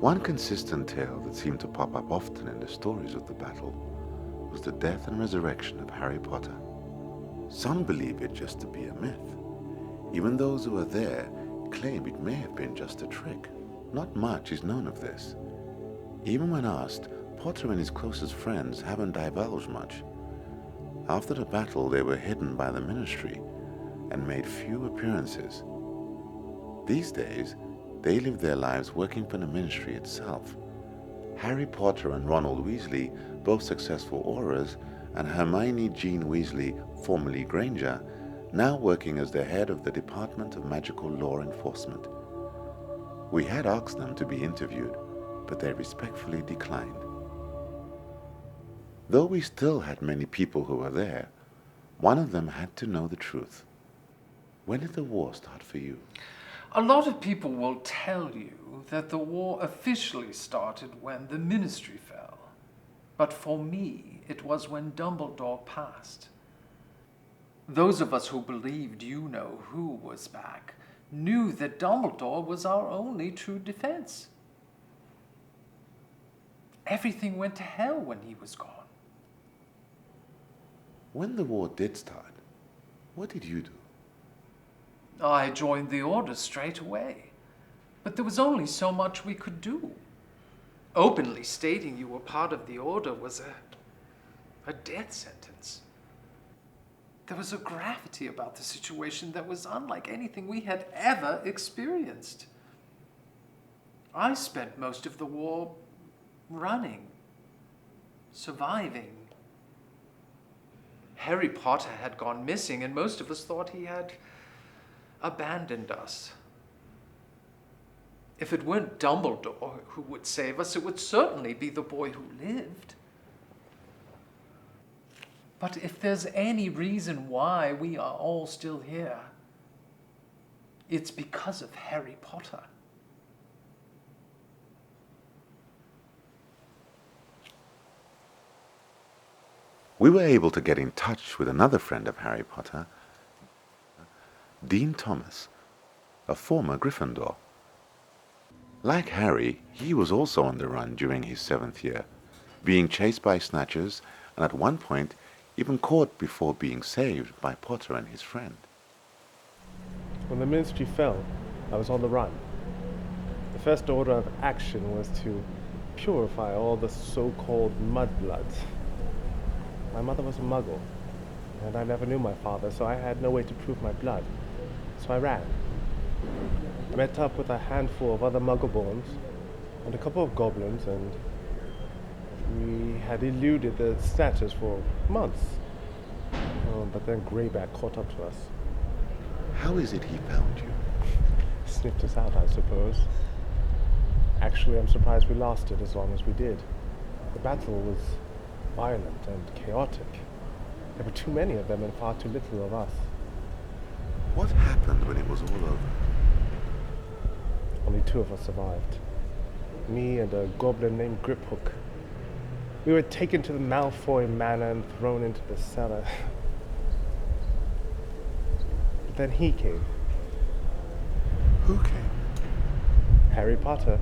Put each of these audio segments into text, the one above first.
One consistent tale that seemed to pop up often in the stories of the battle was the death and resurrection of Harry Potter. Some believe it just to be a myth. Even those who are there claim it may have been just a trick. Not much is known of this. Even when asked, Potter and his closest friends haven't divulged much. After the battle, they were hidden by the Ministry and made few appearances. These days, they live their lives working for the Ministry itself. Harry Potter and Ronald Weasley, both successful Aurors, and Hermione Jean Weasley, formerly Granger, now working as the head of the Department of Magical Law Enforcement. We had asked them to be interviewed, but they respectfully declined. Though we still had many people who were there, one of them had to know the truth. When did the war start for you? A lot of people will tell you that the war officially started when the Ministry fell. But for me, it was when Dumbledore passed. Those of us who believed you-know-who was back knew that Dumbledore was our only true defense. Everything went to hell when he was gone. When the war did start, what did you do? I joined the Order straight away, but there was only so much we could do. Openly stating you were part of the Order was a death sentence. There was a gravity about the situation that was unlike anything we had ever experienced. I spent most of the war running, surviving. Harry Potter had gone missing, and most of us thought he had abandoned us. If it weren't Dumbledore who would save us, it would certainly be the boy who lived. But if there's any reason why we are all still here, it's because of Harry Potter. We were able to get in touch with another friend of Harry Potter, Dean Thomas, a former Gryffindor. Like Harry, he was also on the run during his 7th year, being chased by snatchers and at one point even caught before being saved by Potter and his friend. When the Ministry fell, I was on the run. The first order of action was to purify all the so-called mudbloods. My mother was a muggle, and I never knew my father, so I had no way to prove my blood. So I ran. I met up with a handful of other muggle-borns and a couple of goblins, and we had eluded the snatchers for months. But then Greyback caught up to us. How is it he found you? Sniffed us out, I suppose. Actually, I'm surprised we lasted as long as we did. The battle was violent and chaotic. There were too many of them and far too little of us. What happened when it was all over? Only 2 of us survived. Me and a goblin named Griphook. We were taken to the Malfoy Manor and thrown into the cellar. But then he came. Who came? Harry Potter.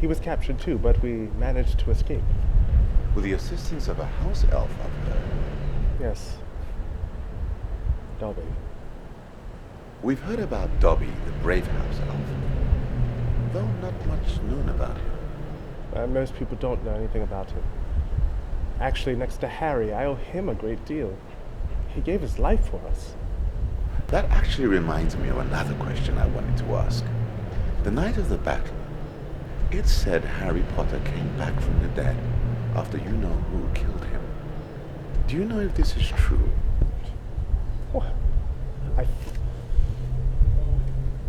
He was captured too, but we managed to escape. With the assistance of a house elf, I've heard. Yes. Dobby. We've heard about Dobby, the brave house elf, though not much known about him. Most people don't know anything about him. Actually, next to Harry, I owe him a great deal. He gave his life for us. That actually reminds me of another question I wanted to ask. The night of the battle, it said Harry Potter came back from the dead after you-know-who killed him. Do you know if this is true? What?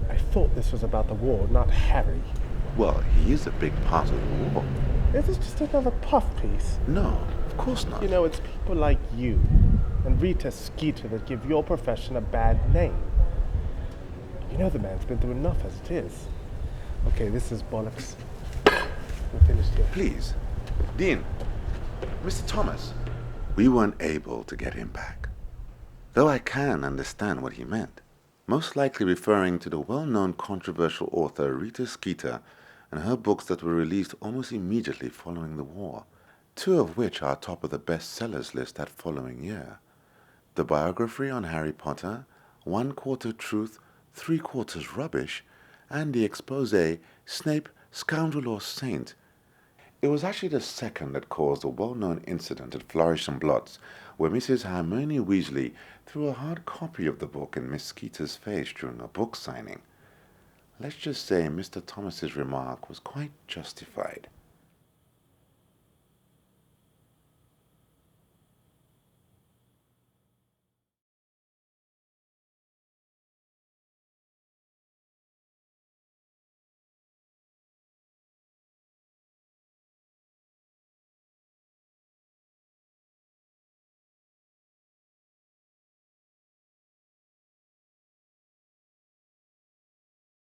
I thought this was about the war, not Harry. Well, he is a big part of the war. Is this just another puff piece? No, of course not. You know, it's people like you and Rita Skeeter that give your profession a bad name. You know the man's been through enough as it is. Okay, this is bollocks. We're finished here. Please, Dean, Mr. Thomas. We weren't able to get him back, though I can understand what he meant, most likely referring to the well-known controversial author Rita Skeeter and her books that were released almost immediately following the war, two of which are top of the bestsellers list that following year. The biography on Harry Potter, 1/4 Truth, 3/4 Rubbish, and the expose Snape, Scoundrel or Saint. It was actually the second that caused a well-known incident at Flourish and Blotts, where Mrs. Hermione Weasley threw a hard copy of the book in Miss Skeeter's face during a book signing. Let's just say Mr. Thomas's remark was quite justified.